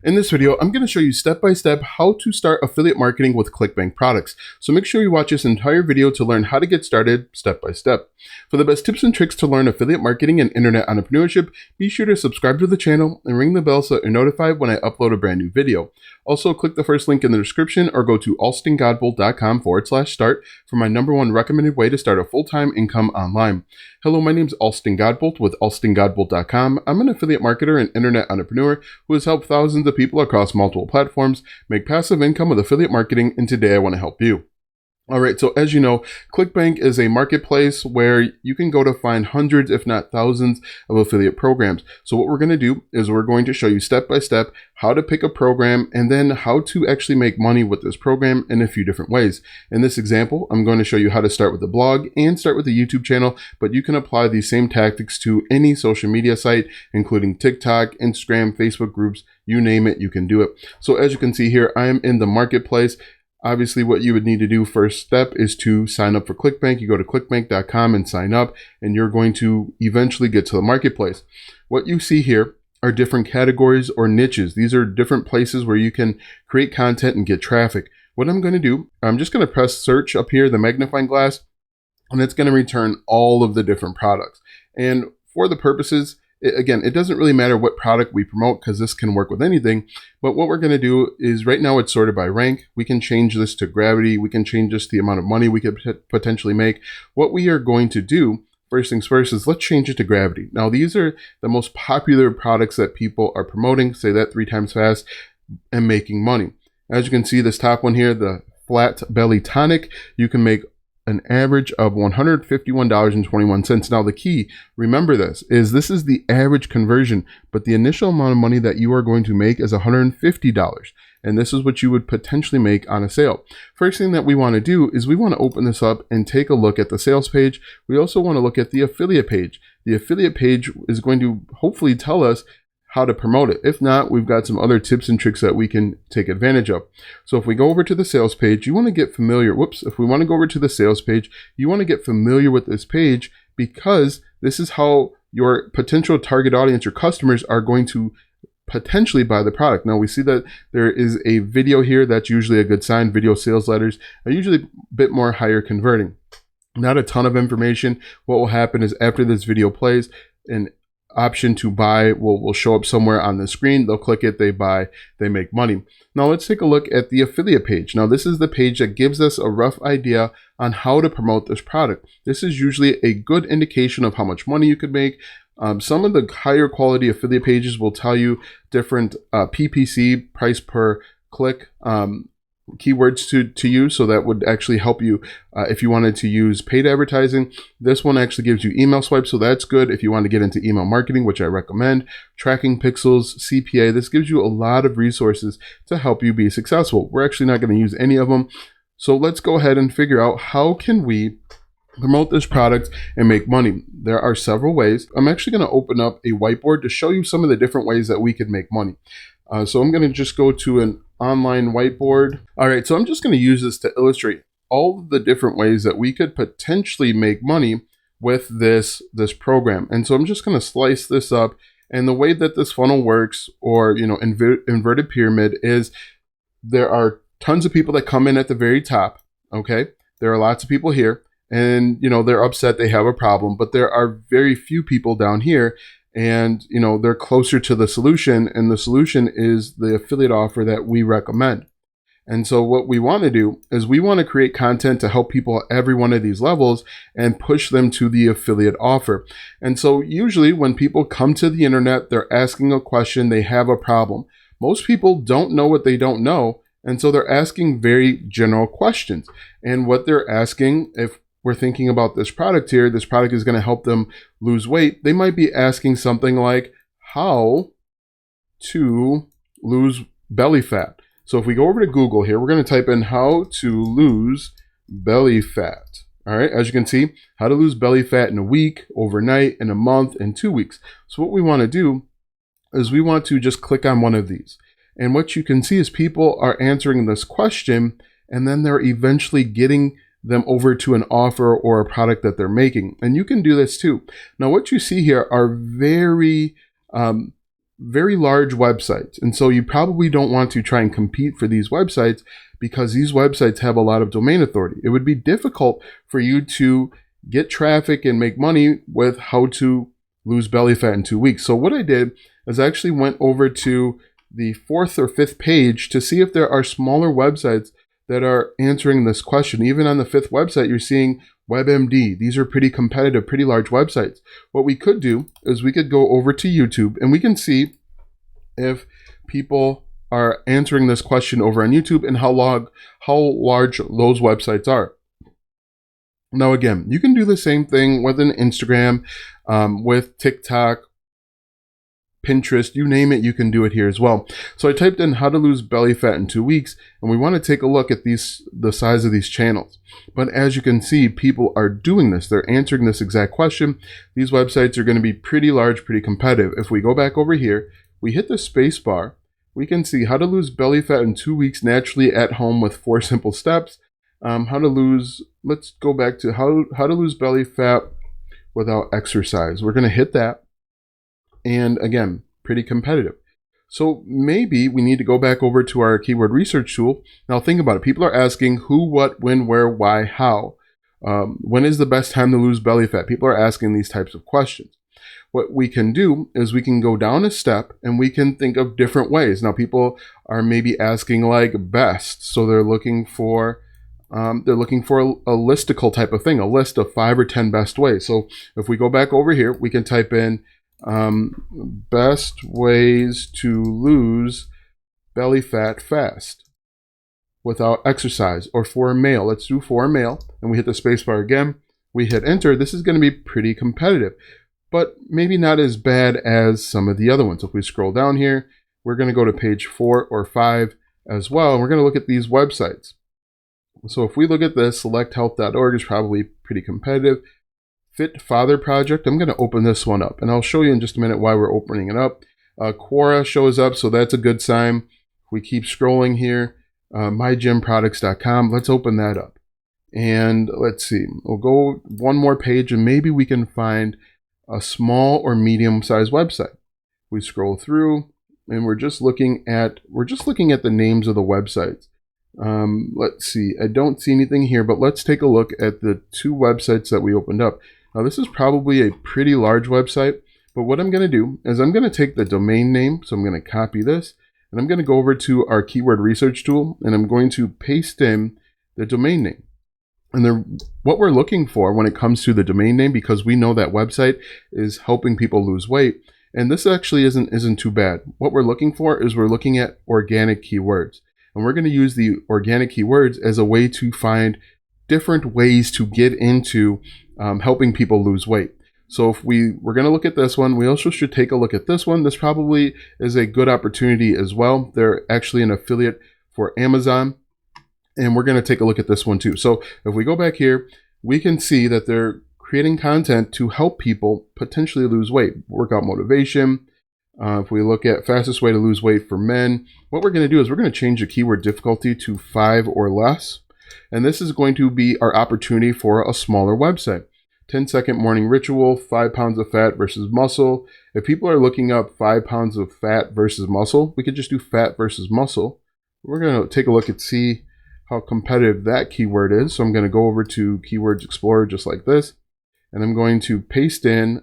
In this video, I'm going to show you step-by-step how to start affiliate marketing with Clickbank products. So make sure you watch this entire video to learn how to get started step-by-step. For the best tips and tricks to learn affiliate marketing and internet entrepreneurship, be sure to subscribe to the channel and ring the bell so you're notified when I upload a brand new video. Also, click the first link in the description or go to alstongodbolt.com/start for my #1 recommended way to start a full-time income online. Hello, my name is Alston Godbolt with alstongodbolt.com. I'm an affiliate marketer and internet entrepreneur who has helped thousands of people across multiple platforms make passive income with affiliate marketing, and today I want to help you. All right, so as you know, Clickbank is a marketplace where you can go to find hundreds, if not thousands, of affiliate programs. So what we're going to do is we're going to show you step by step how to pick a program and then how to actually make money with this program in a few different ways. In this example, I'm going to show you how to start with a blog and start with a YouTube channel, but you can apply these same tactics to any social media site, including TikTok, Instagram, Facebook groups, you name it, you can do it. So as you can see here, I am in the marketplace. Obviously, what you would need to do first step is to sign up for Clickbank. You go to clickbank.com and sign up, and you're going to eventually get to the marketplace. What you see here are different categories or niches. These are different places where you can create content and get traffic. What I'm going to do, I'm just going to press search up here, the magnifying glass, and it's going to return all of the different products. And for the purposes, again, it doesn't really matter what product we promote because this can work with anything. But what we're going to do is right now it's sorted by rank. We can change this to gravity. We can change this to the amount of money we could potentially make. What we are going to do, first things first, is let's change it to gravity. Now, these are the most popular products that people are promoting. Say that 3 times fast, and making money. As you can see, this top one here, the flat belly tonic, you can make an average of $151.21. Now the key, remember this is the average conversion, but the initial amount of money that you are going to make is $150. And this is what you would potentially make on a sale. First thing that we want to do is we want to open this up and take a look at the sales page. We also want to look at the affiliate page. The affiliate page is going to hopefully tell us how to promote it. If not, we've got some other tips and tricks that we can take advantage of. So if we go over to the sales page, you want to get familiar. If we want to go over to the sales page, you want to get familiar with this page because this is how your potential target audience, your customers, are going to potentially buy the product. Now we see that there is a video here. That's usually a good sign. Video sales letters are usually a bit more higher converting. Not a ton of information. What will happen is after this video plays, an option to buy will show up somewhere on the screen. They'll click it, they buy, they make money. Now let's take a look at the affiliate page. Now this is the page that gives us a rough idea on how to promote this product. This is usually a good indication of how much money you could make. Some of the higher quality affiliate pages will tell you different PPC, price per click, keywords to use, so that would actually help you if you wanted to use paid advertising. This one actually gives you email swipes, so that's good if you want to get into email marketing, which I recommend. Tracking pixels, CPA, this gives you a lot of resources to help you be successful. We're actually not going to use any of them, so let's go ahead and figure out how can we promote this product and make money. There are several ways. I'm actually going to open up a whiteboard to show you some of the different ways that we could make money. So I'm going to just go to an online whiteboard. All right, so I'm just going to use this to illustrate all of the different ways that we could potentially make money with this program. And so I'm just going to slice this up. And the way that this funnel works, or inverted pyramid, is there are tons of people that come in at the very top. Okay, there are lots of people here, and they're upset, they have a problem, but there are very few people down here. And they're closer to the solution, and the solution is the affiliate offer that we recommend. And so what we want to do is we want to create content to help people at every one of these levels and push them to the affiliate offer. And so usually when people come to the internet, they're asking a question, they have a problem. Most people don't know what they don't know, and so they're asking very general questions. And what they're asking, if we're thinking about this product here, this product is going to help them lose weight, they might be asking something like how to lose belly fat. So if we go over to Google here, we're going to type in how to lose belly fat. All right, as you can see, how to lose belly fat in a week, overnight, in a month, in 2 weeks. So what we want to do is we want to just click on one of these. And what you can see is people are answering this question, and then they're eventually getting them over to an offer or a product that they're making. And you can do this too. Now, what you see here are very very large websites. And so you probably don't want to try and compete for these websites because these websites have a lot of domain authority. It would be difficult for you to get traffic and make money with how to lose belly fat in 2 weeks. So what I did is I actually went over to the 4th or 5th page to see if there are smaller websites that are answering this question. Even on the 5th website, you're seeing WebMD. These are pretty competitive, pretty large websites. What we could do is we could go over to YouTube and we can see if people are answering this question over on YouTube and how large those websites are. Now, again, you can do the same thing with an Instagram, with TikTok, Pinterest, you name it, you can do it here as well. So I typed in how to lose belly fat in 2 weeks, and we want to take a look at the size of these channels. But as you can see, people are doing this. They're answering this exact question. These websites are going to be pretty large, pretty competitive. If we go back over here, we hit the space bar, we can see how to lose belly fat in 2 weeks naturally at home with 4 simple steps. Let's go back to how to lose belly fat without exercise. We're going to hit that. And again, pretty competitive. So maybe we need to go back over to our keyword research tool. Now think about it. People are asking who, what, when, where, why, how. When is the best time to lose belly fat? People are asking these types of questions. What we can do is we can go down a step and we can think of different ways. Now people are maybe asking like best. So they're looking for a listicle type of thing, a list of 5 or 10 best ways. So if we go back over here, we can type in best ways to lose belly fat fast without exercise, or for a male. Let's do for a male, and we hit the spacebar again. We hit enter. This is going to be pretty competitive, but maybe not as bad as some of the other ones. If we scroll down here, we're going to go to page 4 or 5 as well, and we're going to look at these websites. So if we look at this, selecthealth.org is probably pretty competitive. Fit Father Project, I'm going to open this one up, and I'll show you in just a minute why we're opening it up. Quora shows up, so that's a good sign. We keep scrolling here. MyGymProducts.com, let's open that up. And let's see, we'll go one more page, and maybe we can find a small or medium-sized website. We scroll through, and we're just looking at the names of the websites. Let's see, I don't see anything here, but let's take a look at the 2 websites that we opened up. Now this is probably a pretty large website, but what I'm going to do is I'm going to take the domain name, so I'm going to copy this, and I'm going to go over to our keyword research tool, and I'm going to paste in the domain name. And what we're looking for when it comes to the domain name, because we know that website is helping people lose weight, and this actually isn't too bad. What we're looking for is we're looking at organic keywords. And we're going to use the organic keywords as a way to find different ways to get into helping people lose weight. So if we're going to look at this one, we also should take a look at this one. This probably is a good opportunity as well. They're actually an affiliate for Amazon, and we're going to take a look at this one too. So if we go back here, we can see that they're creating content to help people potentially lose weight, workout motivation. If we look at fastest way to lose weight for men, what we're going to do is we're going to change the keyword difficulty to 5 or less. And this is going to be our opportunity for a smaller website. 10-second morning ritual, 5 pounds of fat versus muscle. If people are looking up 5 pounds of fat versus muscle, we could just do fat versus muscle. We're going to take a look and see how competitive that keyword is. So I'm going to go over to Keywords Explorer just like this, and I'm going to paste in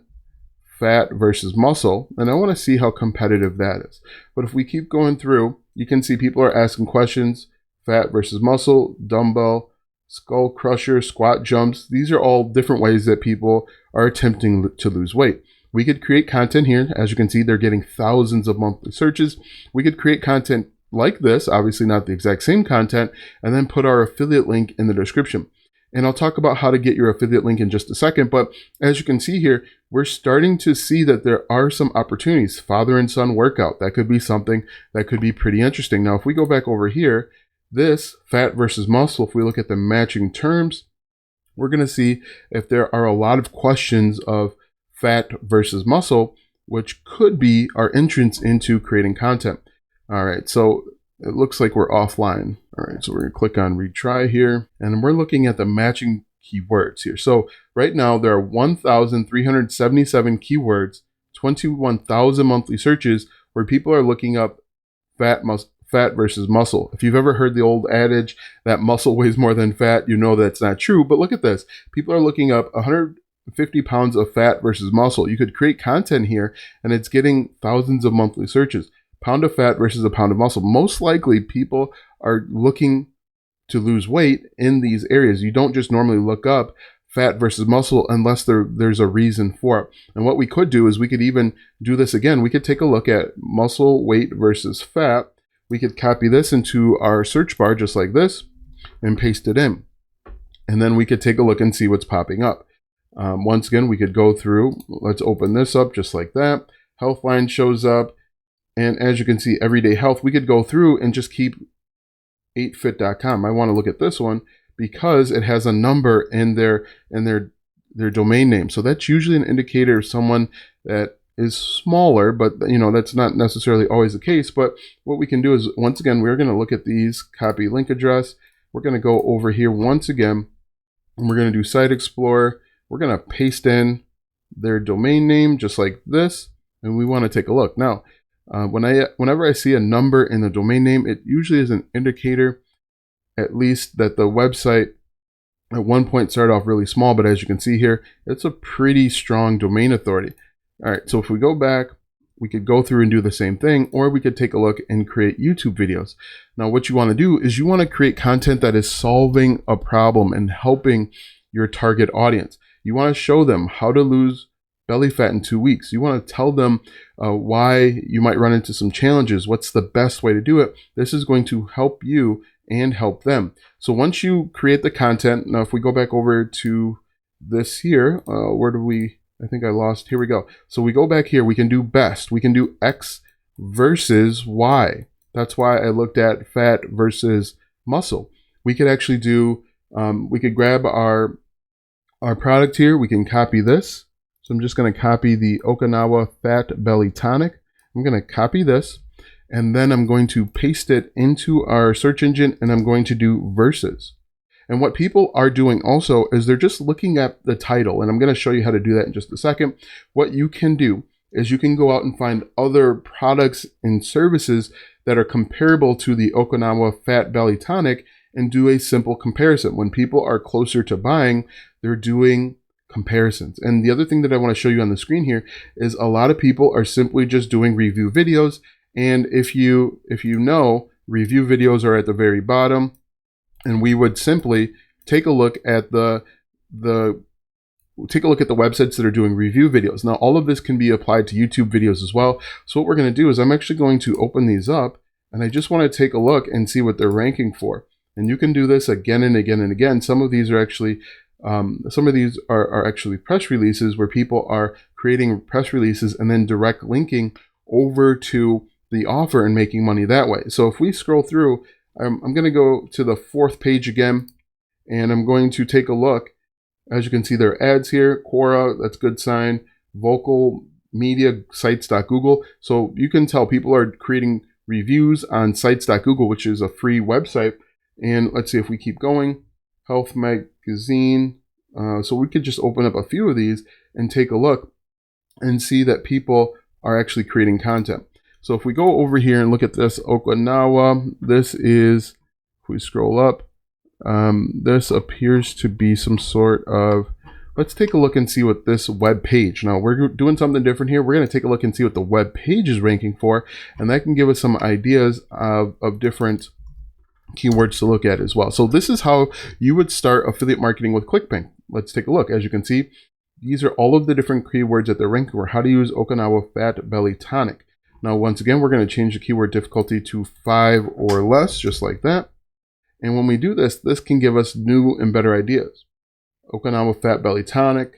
fat versus muscle, and I want to see how competitive that is. But if we keep going through, you can see people are asking questions: fat versus muscle, dumbbell, skull crusher, squat jumps. These are all different ways that people are attempting to lose weight. We could create content here. As you can see, they're getting thousands of monthly searches. We could create content like this, obviously not the exact same content, and then put our affiliate link in the description. And I'll talk about how to get your affiliate link in just a second. But as you can see here, we're starting to see that there are some opportunities. Father and son workout, that could be something that could be pretty interesting. Now, if we go back over here, this fat versus muscle, if we look at the matching terms, we're going to see if there are a lot of questions of fat versus muscle, which could be our entrance into creating content. All right, so it looks like we're offline. All right, so we're going to click on retry here, and we're looking at the matching keywords here. So right now there are 1,377 keywords, 21,000 monthly searches. where people are looking up fat versus muscle. If you've ever heard the old adage that muscle weighs more than fat, you know that's not true. But look at this. People are looking up 150 pounds of fat versus muscle. You could create content here and it's getting thousands of monthly searches. Pound of fat versus a pound of muscle. Most likely people are looking to lose weight in these areas. You don't just normally look up fat versus muscle unless there's a reason for it. And what we could do is we could even do this again. We could take a look at muscle weight versus fat. We could copy this into our search bar just like this and paste it in. And then we could take a look and see what's popping up. Once again, we could go through. Let's open this up just like that. Healthline shows up. And as you can see, everyday health, we could go through and just keep 8fit.com. I want to look at this one because it has a number in their domain name. So that's usually an indicator of someone that is smaller, but that's not necessarily always the case. But what we can do is, once again, we're going to look at these, copy link address. We're going to go over here once again, and we're going to do Site Explorer. We're going to paste in their domain name just like this, and we want to take a look. Now, whenever I see a number in the domain name, it usually is an indicator, at least, that the website at one point started off really small, but as you can see here, it's a pretty strong domain authority. All right, so if we go back, we could go through and do the same thing, or we could take a look and create YouTube videos. Now, what you want to do is you want to create content that is solving a problem and helping your target audience. You want to show them how to lose belly fat in 2 weeks. You want to tell them why you might run into some challenges, what's the best way to do it. This is going to help you and help them. So once you create the content, now if we go back over to this here, where do we, I think I lost, here we go. So we go back here, we can do best. We can do X versus Y. That's why I looked at fat versus muscle. We could actually do, we could grab our product here. We can copy this. So I'm just going to copy the Okinawa Fat Belly Tonic. I'm going to copy this, and then I'm going to paste it into our search engine, and I'm going to do versus. And what people are doing also is they're just looking at the title, and I'm going to show you how to do that in just a second. What you can do is you can go out and find other products and services that are comparable to the Okinawa Fat Belly Tonic and do a simple comparison. When people are closer to buying, they're doing comparisons. And the other thing that I want to show you on the screen here is a lot of people are simply just doing review videos. And if you know, review videos are at the very bottom, and we would simply take a look at the websites that are doing review videos. Now, all of this can be applied to YouTube videos as well. So what we're going to do is I'm actually going to open these up, and I just want to take a look and see what they're ranking for. And you can do this again and again and again. Some of these are actually actually press releases where people are creating press releases and then direct linking over to the offer and making money that way. So if we scroll through, I'm going to go to the 4th page again, and I'm going to take a look. As you can see, there are ads here. Quora, that's good sign. Vocal Media, sites.google. So you can tell people are creating reviews on sites.google, which is a free website. And let's see if we keep going. Health Magazine. So we could just open up a few of these and take a look and see that people are actually creating content. So if we go over here and look at this Okinawa, this is, if we scroll up, this appears to be some sort of, let's take a look and see what this web page. Now we're doing something different here. We're going to take a look and see what the web page is ranking for, and that can give us some ideas of different keywords to look at as well. So this is how you would start affiliate marketing with Clickbank. Let's take a look. As you can see, these are all of the different keywords that they're ranking for. How to use Okinawa Fat Belly Tonic. Now, once again, we're going to change the keyword difficulty to 5 or less, just like that. And when we do this, this can give us new and better ideas. Okinawa Fat Belly Tonic,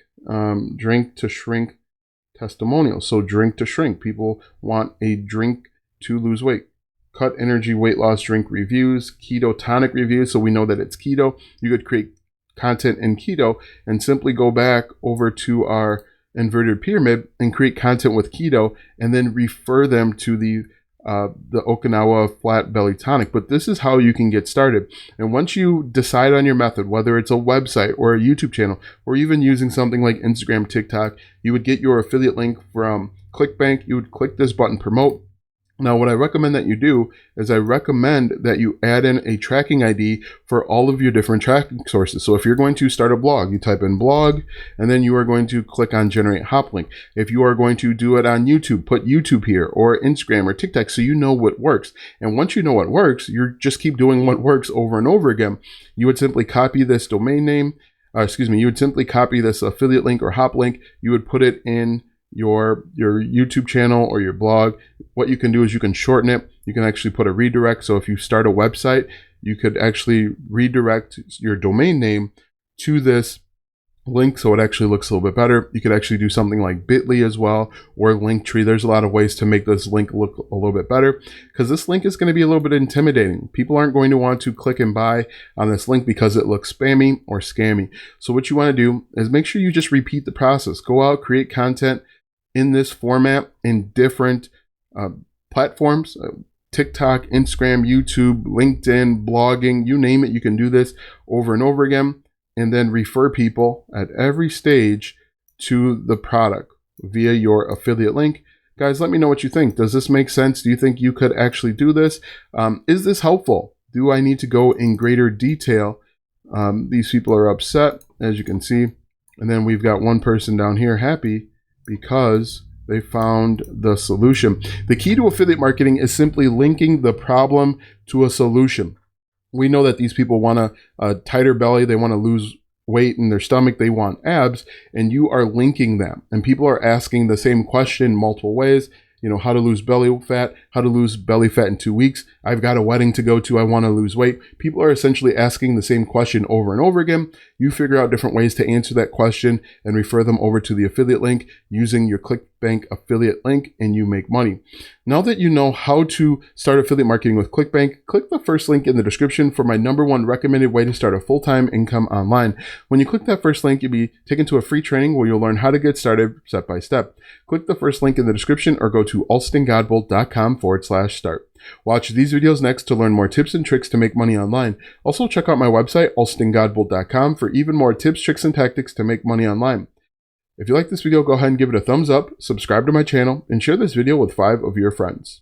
drink to shrink testimonials. So drink to shrink. People want a drink to lose weight. Cut energy weight loss drink reviews, keto tonic reviews. So we know that it's keto. You could create content in keto and simply go back over to our inverted pyramid and create content with keto and then refer them to the Okinawa Flat Belly Tonic. But this is how you can get started. And once you decide on your method, whether it's a website or a YouTube channel, or even using something like Instagram, TikTok, you would get your affiliate link from Clickbank. You would click this button, promote, Now, what I recommend that you do is I recommend that you add in a tracking ID for all of your different tracking sources. So if you're going to start a blog, you type in blog, and then you are going to click on generate hop link. If you are going to do it on YouTube, put YouTube here, or Instagram or TikTok, so you know what works. And once you know what works, you just keep doing what works over and over again. You would simply copy this domain name, you would simply copy this affiliate link or hop link. You would put it in your YouTube channel or your blog. What you can do is you can shorten it. You can actually put a redirect. So if you start a website, you could actually redirect your domain name to this link so it actually looks a little bit better. You could actually do something like bit.ly as well, or Linktree. There's a lot of ways to make this link look a little bit better, because this link is going to be a little bit intimidating. People aren't going to want to click and buy on this link because it looks spammy or scammy. So what you want to do is make sure you just repeat the process. Go out, create content in this format in different platforms, TikTok, Instagram, YouTube, LinkedIn, blogging, you name it. You can do this over and over again, and then refer people at every stage to the product via your affiliate link. Guys, let me know what you think. Does this make sense? Do you think you could actually do this? Is this helpful? Do I need to go in greater detail? These people are upset, as you can see. And then we've got one person down here happy because they found the solution. The key to affiliate marketing is simply linking the problem to a solution. We know that these people want a tighter belly. They want to lose weight in their stomach. They want abs, and you are linking them. And people are asking the same question multiple ways. You know, how to lose belly fat, how to lose belly fat in 2 weeks. I've got a wedding to go to. I want to lose weight. People are essentially asking the same question over and over again. You figure out different ways to answer that question and refer them over to the affiliate link using your Clickbank affiliate link, and you make money. Now that you know how to start affiliate marketing with Clickbank, click the first link in the description for my #1 recommended way to start a full-time income online. When you click that first link, you'll be taken to a free training where you'll learn how to get started step by step. Click the first link in the description or go to alstongodbolt.com/start. Watch these videos next to learn more tips and tricks to make money online. Also, check out my website, alstongodbolt.com, for even more tips, tricks, and tactics to make money online. If you like this video, go ahead and give it a thumbs up, subscribe to my channel, and share this video with 5 of your friends.